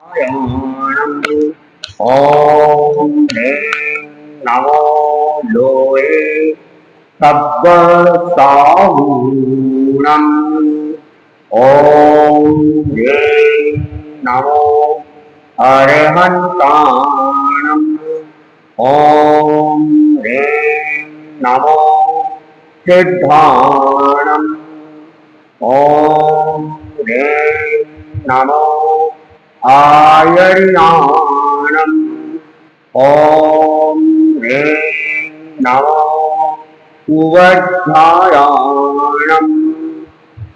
नारायणम्। ॐ ह्रीं नमो लोये सब्बसाहूणम्। ॐ ह्रीं नमो अरहन्ताणम्। ॐ ह्रीं नमो सिद्धाणम्। ॐ ह्रीं नमो आयर्याणम्। ॐ ह्रीं नमो उवध्यायाणम्।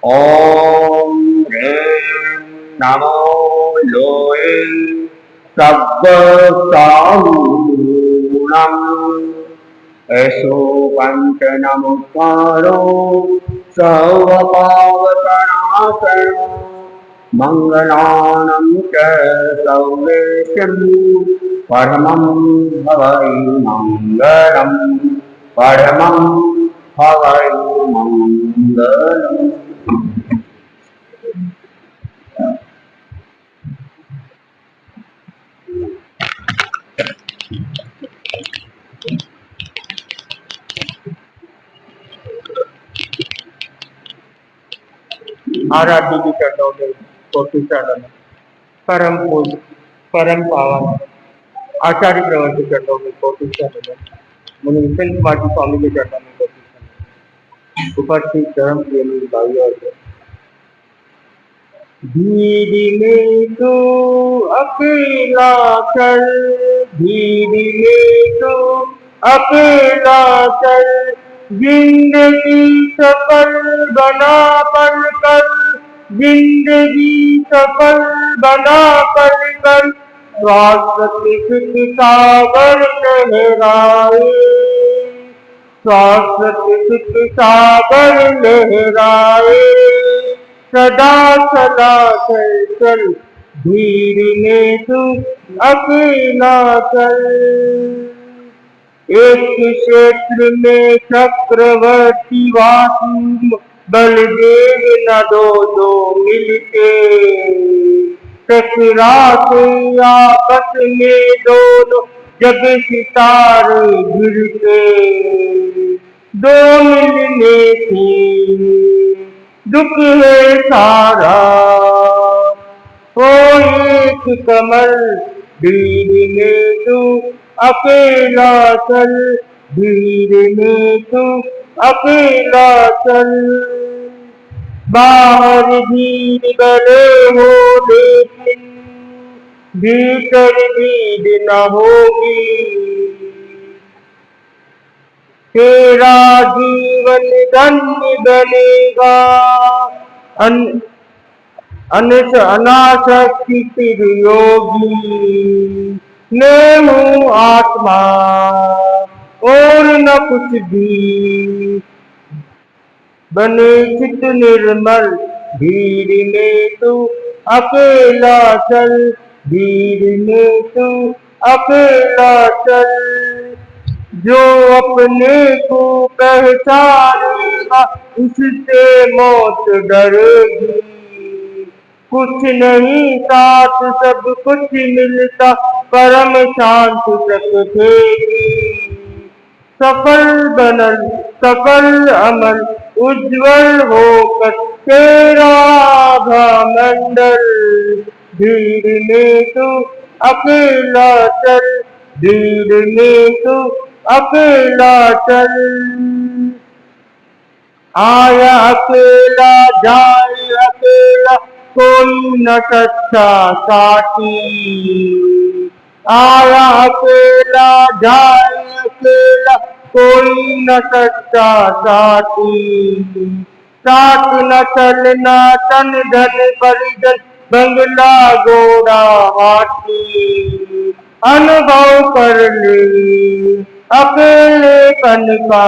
ॐ ह्रीं नमो लोये सब्बसाहूणम्। ऐसो पंच नमस्कारो सर्वपावकनाशनो मंगलानं च सर्वेशं परमं भवै मंगलम्। परमं भवै मंगलम्। आराध्य की चरणों में कोटि चरण परम पूज्य परम पावन आचार्य प्रवर के चरणों में कोटि चरण मुनि विपिन कुमार जी स्वामी के चरणों में कोटि चरण उपस्थित धर्म प्रेमी भाइयों और भीड़ में तो अकेला चल, भीड़ में तो अकेला चल, जिंदगी सफल बना कर कर, जिंदगी सफल बना कर कर, शाश्वती सुख सागर लहराए, शाश्वती सुख सागर लहराए, सदा सदा चल चल, भीड़ में तू अकेला चल। एक क्षेत्र में चक्रवर्ती वासु बलदेव न दो दो मिलते, टकराते आपस में दोनों जब सितारे गिरते, दो मिलने की दुख है सारा, ओ एक कमल, भीड़ में तू अकेला चल, भीड़ में तू अकेला चल। बाहर भीड़ बने हो लेकिन भीतर भीड़ न होगी, तेरा जीवन धन्य बनेगा अनासक्ति फिर योगी। मैं हूँ आत्मा और न कुछ भी, बने चित निर्मल, भीड़ में तू अकेला चल, भीड़ में तू अकेला चल। जो अपने को पहचानेगा उससे मौत डरेगी, कुछ नहीं साथ सब कुछ मिलता परम शांति रखेगी। सफल बनल सफल अमल उज्जवल होकर तेरा मंडल, भीड़ में तू अकेला चल, भीड़ में तू अकेला चल। आया अकेला जाए अकेला कोई न सच्चा साथी, आया अकेला जाए अकेला कोई न सच्चा साथी। साथ न चलना तन धन परिजन बंगला घोड़ा हाथी, अनुभव कर ले अकेलेपन का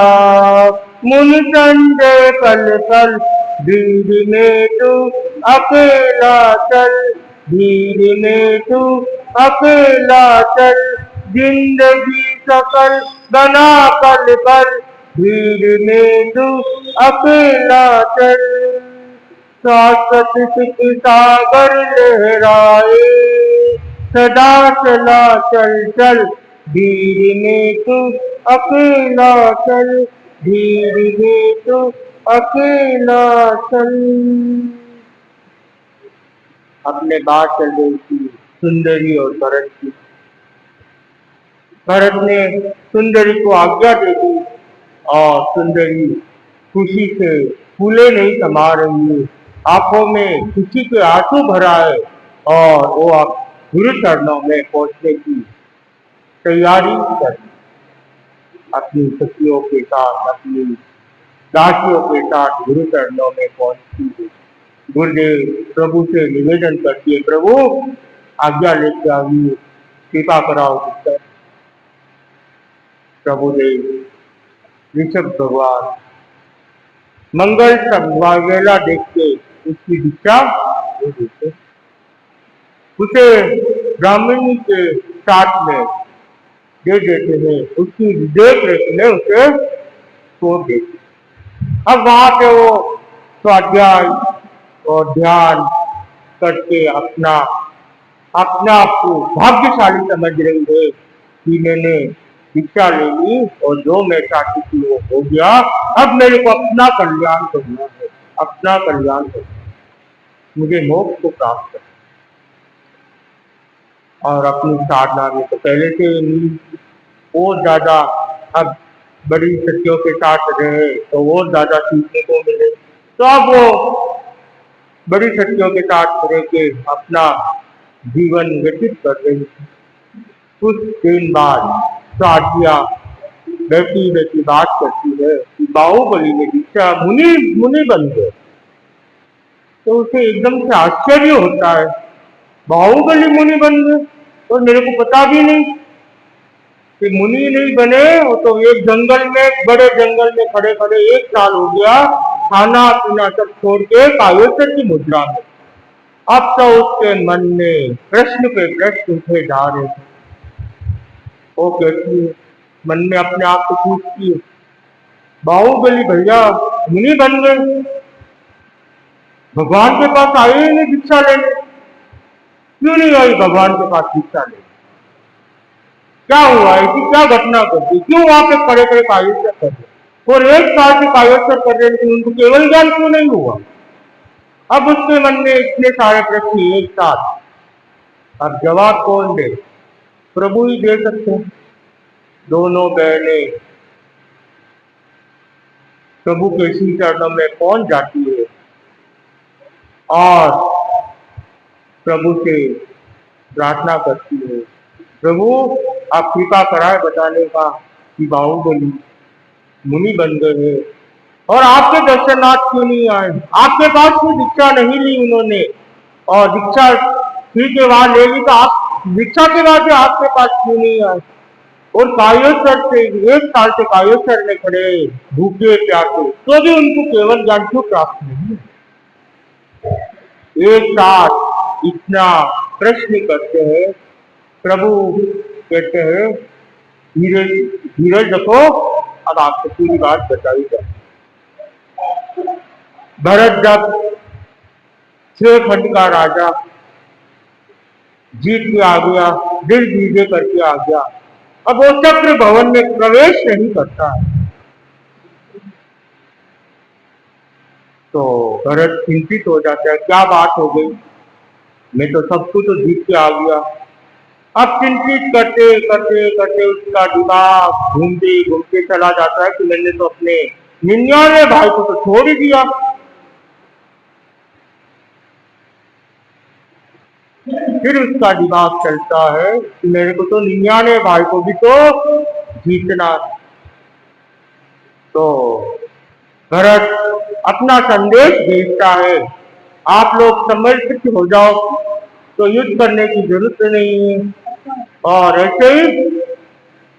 मुनि संजय पल पल, भीड़ में तू अकेला चल, भीड़ में तू अकेला चल। जिंदगी सफल बना पल पल, भीड़ में तू अकेला चल। शाश्वत सुख सागर लहराए, सदा चला चल चल धीरे में तू अकेला चल, धीरे में तू अकेला चल। अपने बात चल रही थी सुंदरी और भरत की। भरत ने सुंदरी को आज्ञा दे दी और सुंदरी खुशी से फूले नहीं समा रही है, आंखों में खुशी के आंसू भरा है और वो अब गुरु चरणों में पहुंचने की तैयारी कर अपनी सखियों के साथ, अपनी दासियों के साथ गुरु चरणों में पहुंचती है। गुरुदेव प्रभु से निवेदन करती है, प्रभु आज्ञा लेके आई, कृपा कराओ जिससे। प्रभुदेव ऋषभ भगवान मंगल संभावेला देख के उसकी दीक्षा दे देते, उसे ब्राह्मणी के साथ में दे देते हैं, उसकी देख रेख में उसे छोड़ देते। अब वहां पे वो स्वाध्याय और ध्यान करके अपना आप को भाग्यशाली समझ रही है कि मैंने दीक्षा ले ली और जो मैं चाहती थी वो हो गया। अब मेरे को अपना कल्याण करना है, अपना कल्याण करना है, मुझे मोक्ष को प्राप्त करना। और अपनी साधना में तो पहले से और ज्यादा अब बड़ी शक्तियों के साथ रहे तो और ज्यादा सीखने को मिले, तो अब वो बड़ी शक्तियों के साथ रह के अपना जीवन व्यतीत कर रही थी। कुछ दिन बाद साधिया बैठी बैठी बात करती है कि बाहुबली में दीक्षा मुनि मुनि बन गए। तो उसे एकदम से आश्चर्य होता है, बाहुबली मुनि बन गए और मेरे को पता भी नहीं कि मुनि नहीं बने। वो तो एक जंगल में, बड़े जंगल में खड़े खड़े 1 साल हो गया, खाना पीना सब छोड़ के कायोत्तर की मुद्रा में। अब तो उसके मन में प्रश्न पे प्रश्न उठे जा रहे थे। वो कहती है, मन में अपने आप को पूछती है, बाहुबली भैया मुनि बन गए, भगवान के पास आए ही नहीं दीक्षा लेने, क्यों नहीं आई भगवान के पास दीक्षा लेने? क्या हुआ है कि क्या घटना घटी, क्यों वहां पे खड़े खड़े कायोत्तर कर रहे और 1 साल से कायोत्तर कर रहे, लेकिन उनको केवल ज्ञान क्यों नहीं हुआ? अब उसके मन में इतने सारे प्रश्न एक साथ, अब जवाब कौन दे? प्रभु ही दे सकते हैं। दोनों बहनें प्रभु के श्री चरणों में पहुंच जाती है और प्रभु से प्रार्थना करती है, प्रभु आप कृपा कराए बताने का कि बाहुबली मुनि बन गए हैं और आपके दर्शनार्थ क्यों नहीं आए? आपके पास कोई दीक्षा नहीं ली उन्होंने, और दीक्षा ठीक है वहां ले ली, तो आप दीक्षा के बाद भी आपके पास क्यों नहीं आए? और कायोत्तर से 1 साल से कायोत्तर में खड़े भूखे प्यासे, तो भी उनको केवल ज्ञान क्यों प्राप्त नहीं? एक साथ इतना प्रश्न करते हैं, प्रभु कहते हैं धीरज धीरज रखो, अब आपको पूरी बात बताई जाए। भरत जब 6 खंड का राजा जीत के आ गया, दिल विजय करके आ गया, अब वो चक्र भवन में प्रवेश नहीं करता है। तो भरत चिंतित हो जाता है, क्या बात हो गई, मैं तो सबको तो जीत के आ गया। अब चिंतित करते करते करते उसका दिमाग घूमते घूमते चला जाता है कि मैंने तो अपने 99 भाई को तो छोड़ ही दिया। फिर उसका दिमाग चलता है कि मेरे को तो 99 भाई को भी तो जीतना। तो भरत अपना संदेश भेजता है, आप लोग समर्पित हो जाओ तो युद्ध करने की जरूरत नहीं है। और ऐसे ही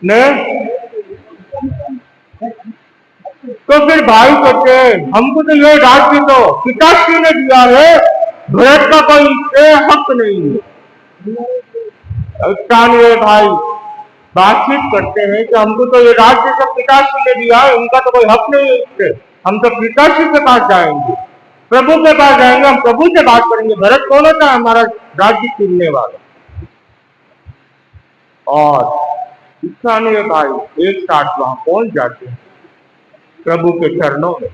मैं तो फिर भाई कहते हैं, हमको तो ये राज्य तो पिताश्री ने दिया है, भरत का कोई इससे हक नहीं है। 91 भाई बातचीत करते हैं कि हमको तो ये राज्य सब पिताश्री ने दिया है, उनका तो कोई हक नहीं है इससे, हम तो पिताश्री के पास जाएंगे, प्रभु के पास जाएंगे, हम प्रभु से बात करेंगे। भरत कौन होता है? हमारा राज्य छीनने वाला। और 91 भाई एक साथ वहां पहुंच जाते हैं प्रभु के चरणों में,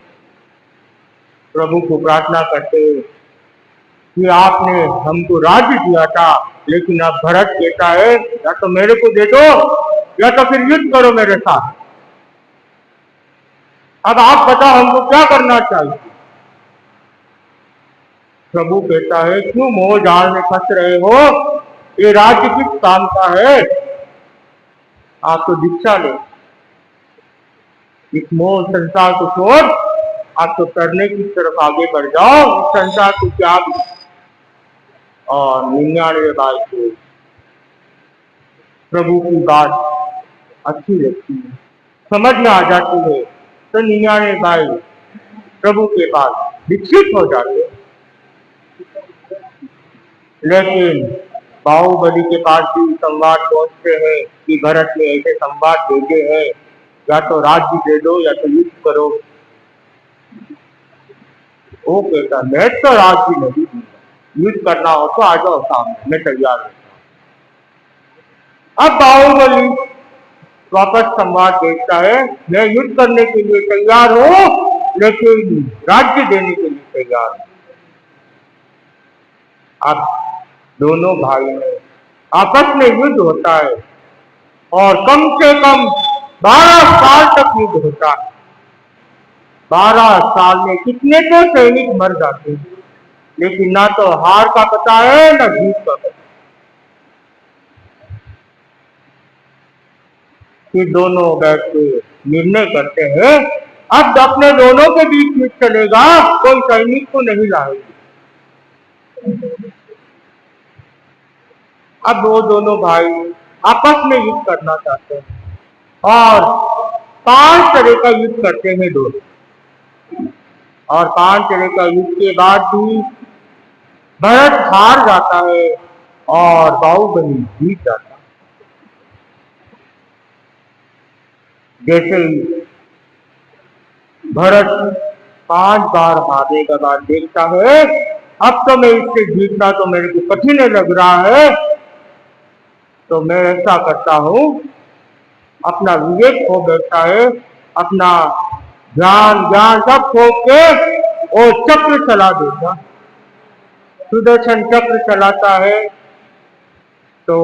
प्रभु को प्रार्थना करते हैं कि आपने हमको राज्य दिया था, लेकिन अब भरत कहता है या तो मेरे को दे दो या तो फिर युद्ध करो मेरे साथ। अब आप बताओ हमको क्या करना चाहिए। प्रभु कहता है क्यों मोह जाल में फंस रहे हो, ये राज्य किस काम का है। आप तो दीक्षा ले, इस मोह संसार को छोड़ आप तो करने की तरफ आगे बढ़ जाओ, इस संसार को त्याग। और 99 बार को प्रभु की बात अच्छी लगती है, समझ में आ जाती है, तो 99 भाई प्रभु के पास विकसित हो जाते। लेकिन बाहुबली के पास भी संवाद पहुंचते हैं कि भरत ने ऐसे संवाद भेजे हैं, या तो राज्य दे दो या तो युद्ध करो। वो कहता मैं तो राज्य नहीं दूंगा, युद्ध करना हो तो आ जाओ सामने, मैं तैयार हूं। अब बाहुबली वापस संवाद देखता है, मैं युद्ध करने के लिए तैयार हूं, लेकिन राज्य देने के लिए तैयार हूं। अब दोनों भाई में आपस में युद्ध होता है और कम से कम 12 साल तक युद्ध होता है। 12 साल में कितने तो सैनिक मर जाते हैं, लेकिन ना तो हार का पता है ना जीत का पता। फिर दोनों बैठ के निर्णय करते हैं अब अपने दोनों के बीच में चलेगा, कोई सैनिक को नहीं लाएगी। अब वो दोनों भाई आपस में युद्ध करना चाहते हैं और 5 तरह का युद्ध करते हैं दोनों। और 5 तरह का युद्ध के बाद भी भरत हार जाता है और बाहुबली जीत जाता है। जैसे ही भरत 5 बार हारने के बाद देखता है अब तो मैं इससे जीतना तो मेरे को कठिन लग रहा है, तो मैं ऐसा करता हूं, अपना विवेक खो बैठता है, अपना ज्ञान सब खो के और चक्र चला देता। सुदर्शन चक्र चलाता है तो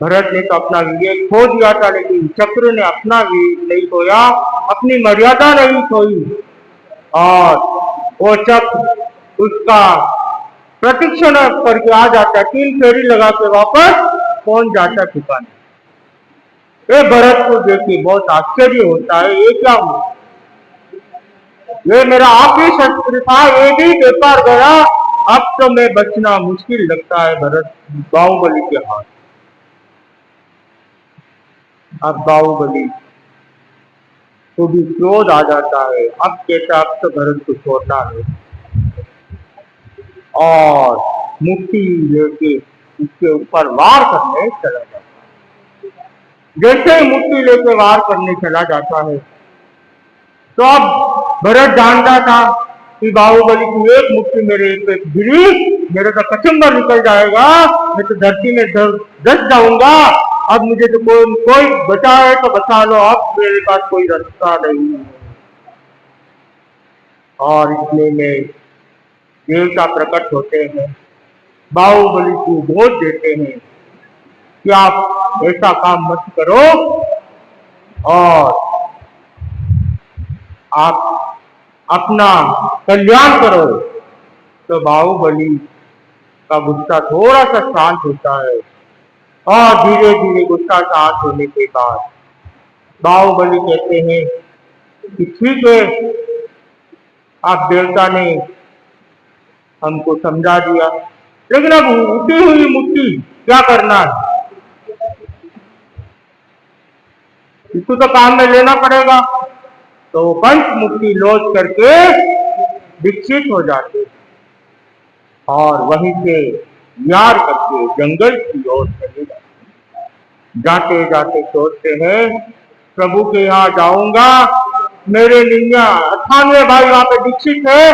भरत ने तो अपना विवेक खो दिया था, लेकिन चक्र ने अपना विवेक नहीं खोया, अपनी मर्यादा नहीं खोई और वो चक्र उसका प्रतीक्षण करके आ जाता, 3 फेरी लगा के वापस पहुंच जाता ठिकाने। ये भरत को देख के बहुत आश्चर्य होता है, ये क्या हुआ, ये मेरा आखिरी शस्त्र था, ये भी बेकार गया, अब तो मैं बचना मुश्किल लगता है भरत बाहुबली के हाथ। अब बाहुबली को भी क्रोध आ जाता है, अब कहता अब तो भरत को छोड़ना है और मुट्ठी लेके उसके ऊपर वार करने चला जाता है। जैसे ही मुट्ठी लेके वार करने चला जाता है तो अब भरत जानता था कि बाहुबली की एक मुट्ठी मेरे पे गिरी, मेरे का कचुम्बर निकल जाएगा, मैं तो धरती में दस जाऊंगा, अब मुझे तो कोई बचाए तो बचा लो, अब मेरे पास कोई रास्ता नहीं है। और इसलिए में देवता प्रकट होते हैं, बाहुबली को बोल देते हैं कि आप ऐसा काम मत करो और आप अपना कल्याण करो। तो बाहुबली का गुस्सा थोड़ा सा शांत होता है और धीरे धीरे गुस्सा शांत होने के बाद बाहुबली कहते हैं कि ठीक है, आप देवता ने हमको समझा दिया, लेकिन अब उठी हुई मुट्ठी क्या करना है, इसको तो काम में लेना पड़ेगा। तो पंच मुट्ठी लोच करके विकसित हो जाते और वहीं से यार करके जंगल की ओर चले जाते जाते सोचते हैं प्रभु के यहाँ जाऊंगा, मेरे 98 भाई वहां पे दीक्षित है,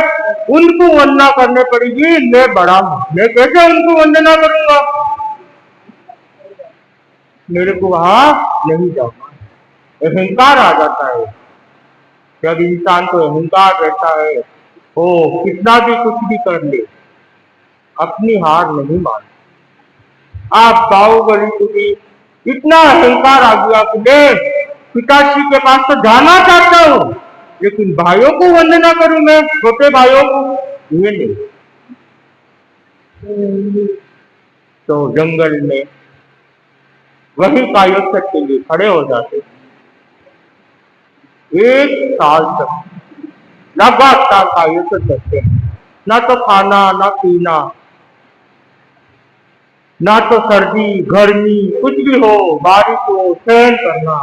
उनको वंदना करने पड़ेगी, मैं बड़ा हूं, मैं कैसे उनको वंदना करूंगा। मेरे को वहां नहीं जाना। अहंकार आ जाता है। जब इंसान को अहंकार रहता है, वो कितना भी कुछ भी कर ले, अपनी हार नहीं मानता। आप बाहुबली को भी इतना अहंकार आ गया कि मैं पिताश्री के पास तो जाना चाहता हूँ, लेकिन भाइयों को वंदना करूं, मैं छोटे भाइयों को, ये नहीं। तो जंगल में वही कायोत्सव के लिए खड़े हो जाते। एक साल तक लगातार कायोत्सव करते हैं, ना तो खाना ना पीना, ना तो सर्दी गर्मी कुछ भी हो, बारिश हो, सहन करना।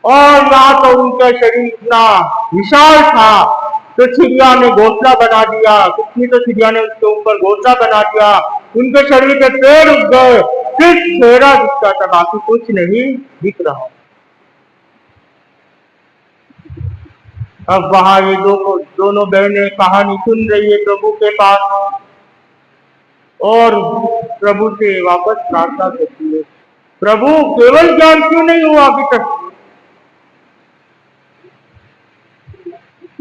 और यहाँ तो उनका शरीर इतना विशाल था, तो चिड़िया ने घोंसला बना दिया, कितनी तो चिड़िया ने उसके ऊपर घोंसला बना दिया, उनके शरीर के पेड़ उग गए, सिर्फ चेहरा दिखता था, बाकी कुछ नहीं दिख रहा। अब वहां ये दोनों बहनें कहानी सुन रही है प्रभु के पास, और प्रभु से वापस प्रार्थना करती है, प्रभु केवल ज्ञान क्यों नहीं हुआ अभी तक?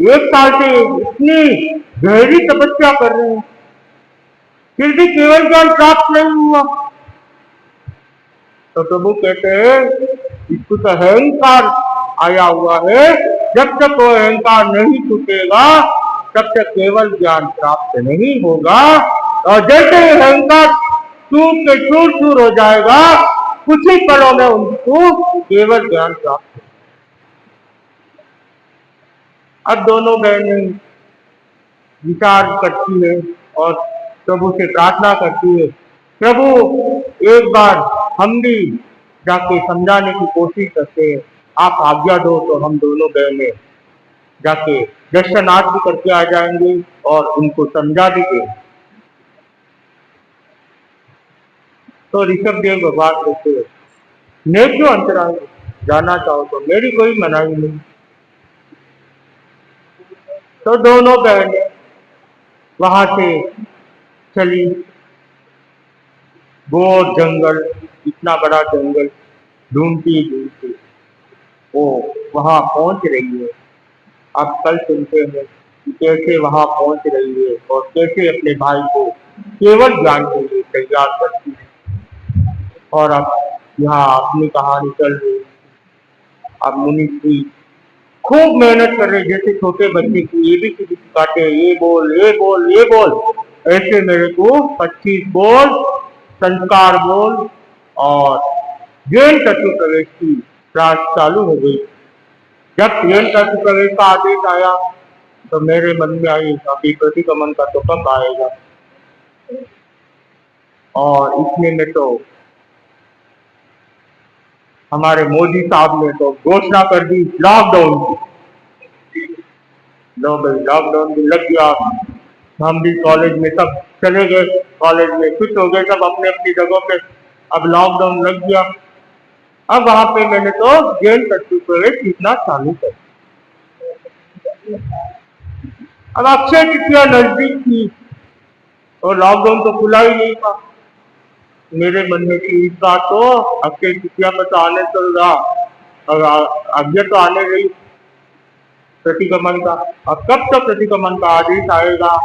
एक साल से इतनी गहरी तपस्या कर रहे हैं, फिर भी केवल ज्ञान प्राप्त नहीं हुआ। तो प्रभु कहते हैं, इसको तो अहंकार आया हुआ है, जब तक वो अहंकार नहीं छूटेगा तब तक केवल ज्ञान प्राप्त नहीं होगा। और जैसे अहंकार टूट के चूर चूर हो जाएगा, कुछ ही पलों में उनको केवल ज्ञान प्राप्त होगा। अब दोनों बहनें विचार करती है और प्रभु से प्रार्थना करती है, प्रभु एक बार हम भी जाके समझाने की कोशिश करते हैं, आप आज्ञा दो तो हम दोनों बहनें जाके दर्शनार्थ भी करके आ जाएंगे और उनको समझा भी देंगे। तो ऋषभ देव भगवान कहते हैं, मैं क्यों अंतराय, जाना चाहो तो, मेरी कोई मनाही नहीं। तो दोनों बहनें वहां से चली, घोर जंगल, इतना बड़ा जंगल ढूंढती ढूंढती वो वहां पहुंच रही है। आप कल सुनते हैं कि कैसे वहां पहुंच रही है और कैसे अपने भाई को केवल ज्ञान के लिए तैयार करती है। और अब यहाँ अपनी कहानी चल रही है। अब मुनि की खूब मेहनत कर रहे, जैसे छोटे बच्चे की ये भी सिखाते, ये बोल ये बोल ये बोल, ऐसे मेरे को 25 बोल, संस्कार बोल, और जैन तत्व प्रवेश की क्लास चालू हो गई। जब जैन तत्व प्रवेश का आदेश आया तो मेरे मन में आई, अभी प्रतिगमन का तो कब आएगा। और इसमें में तो हमारे मोदी साहब ने तो घोषणा कर दी लॉकडाउन की। लो भाई, लॉकडाउन भी लग गया। हम भी कॉलेज में सब चले गए, कॉलेज में फिट हो गए सब अपने अपनी जगहों पे। अब लॉकडाउन लग गया। अब वहां पे मैंने तो जैन तत्व प्रवेश सीखना चालू कर। अब अक्षय तृतीया नजदीक थी और लॉकडाउन तो खुला ही नहीं था। मेरे मन में थी इस बात, तो अक्षय तृतीया में तो आने चल रहा, और आज्ञा तो आने रही प्रतिगमन का। अब कब तक प्रतिगमन का आदेश आएगा,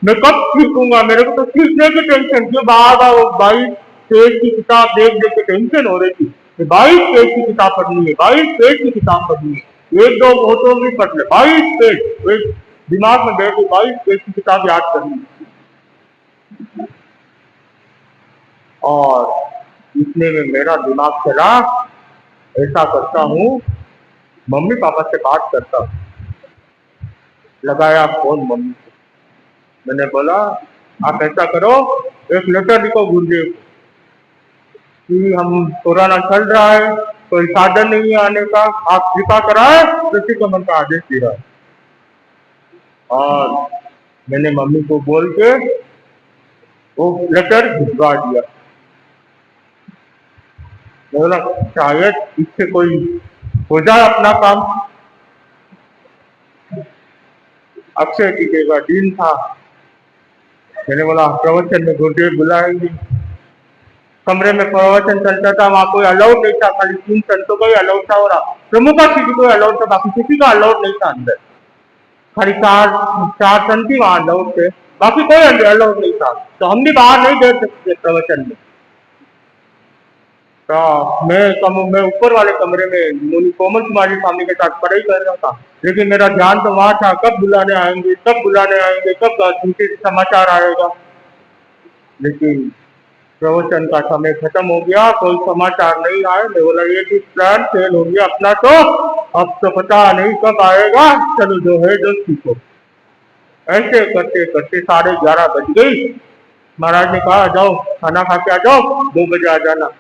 मैं कब सीखूंगा? मेरे को तो सीखने की टेंशन क्यों, बार बार वो 22 पेज की किताब देख देख के टेंशन हो रही थी। 22 पेज की किताब पढ़नी है, 22 पेज की किताब पढ़नी है, एक दो फोटो भी पढ़ ले, 22 पेज दिमाग में बैठ के 22 पेज की किताब याद करनी है। और इतने में मेरा दिमाग चला, ऐसा करता हूँ, मम्मी पापा से बात करता हूँ। लगाया फोन मम्मी से, मैंने बोला आप ऐसा करो, एक लेटर लिखो गुरुदेव कि हम कोरोना चल रहा है, कोई साधन नहीं है आने का, आप कृपा कराए, प्रतिगमन का आदेश दे रहा है। और मैंने मम्मी को बोल के वो लेटर भिजवा दिया। बोला शायद इससे कोई हो जाए अपना काम। अक्षय तृतीया का दिन था, मैंने बोला प्रवचन में गुरुदेव बुलाएंगे। कमरे में प्रवचन चलता था, वहां कोई अलाउड नहीं था, खाली 3 संतों का ही अलाउड था और प्रमुखा जी को अलाउड था, बाकी किसी का अलाउड नहीं था अंदर। खाली चार चार संत ही वहां अलाउड थे, बाकी कोई अलाउड नहीं था। तो हम भी बाहर नहीं दे सकते प्रवचन में। तो मैं ऊपर वाले कमरे में मुनि कोमल कुमारी स्वामी के साथ पढ़ाई कर रहा था, लेकिन मेरा ध्यान तो वहां था, कब बुलाने आएंगे, कब बुलाने आएंगे, कब उनके समाचार आएगा। लेकिन प्रवचन का समय खत्म हो गया, कोई समाचार नहीं आए। मैं बोला ये भी प्लान फेल हो गया अपना, तो अब तो पता नहीं कब आएगा, चलो जो है जो सीखो। ऐसे करते करते 11:30 बज गई। महाराज ने कहा जाओ खाना खा के आ जाओ, 2 बजे आ जाना।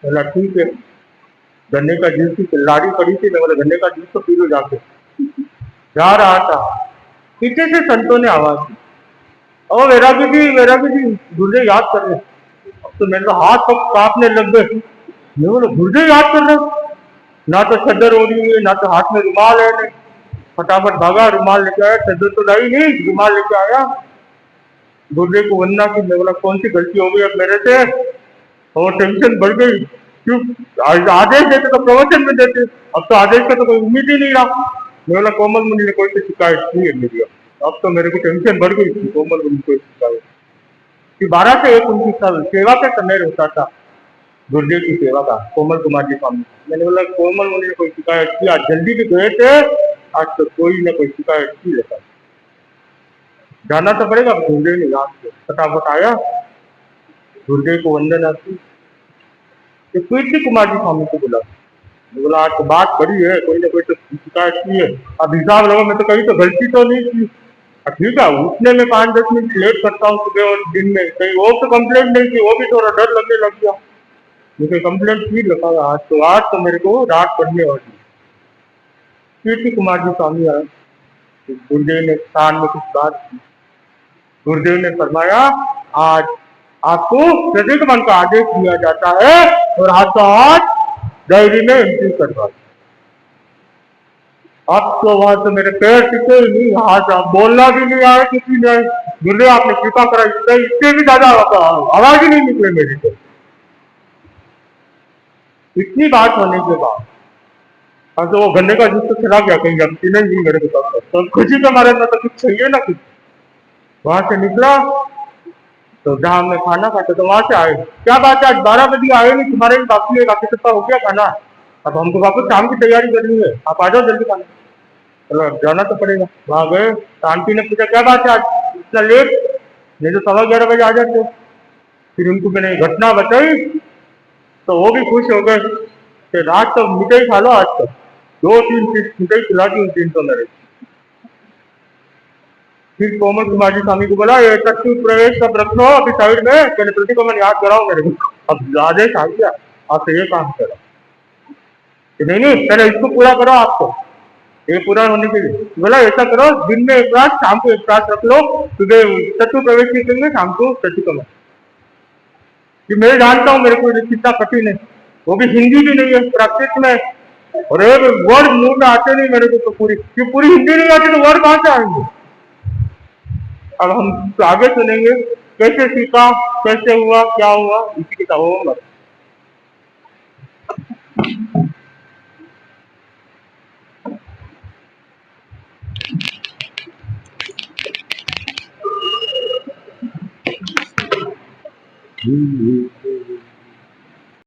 बोला ठीक है। गन्ने का जूस की लाड़ी पड़ी थी, मैं बोला गन्ने का जूस तो पी लो जाके। जा रहा था, पीछे से संतों ने आवाज दी, ओ वैरागी जी गुर्दे याद कर रहे। अब तो मेरे हाथ तो कांपने लग गए। मैं बोला गुर्दे याद कर रहे, ना तो चद्दर ओढ़ी हुई है, ना तो हाथ में रुमाल है। नहीं, फटाफट भागा, रुमाल लेके आया, चद्दर तो लाई नहीं, रुमाल लेके आया, गुर्दे को वंदना की। मैं बोला कौन सी गलती हो गई अब मेरे से, और टेंशन बढ़ गई। क्यों आदेश देते तो प्रवचन में देते, अब तो आदेश का तो कोई उम्मीद ही नहीं रहा। मैं बोला कोमल मुनि ने कोई तो शिकायत की है मेरी, अब तो मेरे को टेंशन बढ़ गई थी, कोमल मुनि कोई शिकायत कि 12 से 1 उनकी सेवा का समय रहता था, गुरुदेव की सेवा का, कोमल कुमार जी स्वामी। मैंने बोला कोमल मुनि ने कोई शिकायत की, आज जल्दी भी गए थे, आज तो कोई ना कोई शिकायत की लेता, जाना तो पड़ेगा। गुरुदेव ने याद किया, फटाफट आया, गुरुदेव को वंदना की, तो कीर्ति कुमार जी स्वामी को बुला। बोला आज तो बात बड़ी है, कोई ना कोई तो शिकायत की है, अब हिसाब लगाओ, मैं तो कहीं तो गलती तो नहीं की। ठीक है, उठने में 5-10 मिनट लेट करता हूँ सुबह और दिन में, कहीं वो तो कंप्लेंट नहीं की, वो भी थोड़ा डर लगने लग गया, मुझे कंप्लेंट की लगाया। आज तो मेरे को रात पड़ने वाली। कीर्ति कुमार जी स्वामी आए, गुरुदेव ने कान में कुछ बात की। गुरुदेव ने फरमाया आज आपको प्रतिगमन का आदेश दिया जाता है और आपका आज डायरी में एंट्री करवा। अब तो वहां तो मेरे पैर टिके ही नहीं, हाथ बोलना भी नहीं आया किसी ने। गुरुदेव आपने कृपा करा, इससे भी ज्यादा आवाज ही नहीं निकले मेरी तो। इतनी बात होने के बाद अब तो वो गन्ने का जूस तो चला गया, कहीं गलती नहीं मेरे को, तो खुशी के मारे में तो कुछ चाहिए ना कुछ। वहां से निकला तो जहां हमने खाना खाते तो वहां से आए, क्या बात है आज 12 बजे आए नहीं, तुम्हारे भी बाकी है, बाकी सबका हो गया खाना, अब हमको वापस शाम की तैयारी करनी है, आप आ जाओ जल्दी खाना। चलो अब जाना तो पड़ेगा। वहां गए, शांति ने पूछा क्या बात है आज इतना लेट, नहीं तो 11:15 बजे आ जाते। फिर उनको मैंने घटना बताई, तो वो भी खुश हो गए कि रात तो मिठाई खा लो, आज तक 2-3 पीस मिठाई खिला दी उन 300 मेरे। फिर कोमल कुमार जी स्वामी को बोला ये चक्षु प्रवेश सब रख लो अभी साइड में, पहले प्रतिगमन याद कराओ मेरे को, अब आदेश आ गया आपसे ये काम करो। नहीं नहीं पहले इसको पूरा करो, आपको ये पूरा होने के लिए बोला ऐसा करो, दिन में एक क्लास, शाम को एक क्लास रख लो, सुबह तत्व प्रवेश निकलेंगे, शाम को प्रतिगमन। कि मैं जानता हूँ मेरे को कितना कठिन है, वो भी हिंदी भी नहीं है, प्राकृत में, और एक वर्ड मुंह में आते नहीं मेरे को, तो पूरी हिंदी नहीं आती तो वर्ड कहां से आएंगे। अब हम तो आगे सुनेंगे कैसे सीखा, कैसे हुआ, क्या हुआ, इसी की होगा।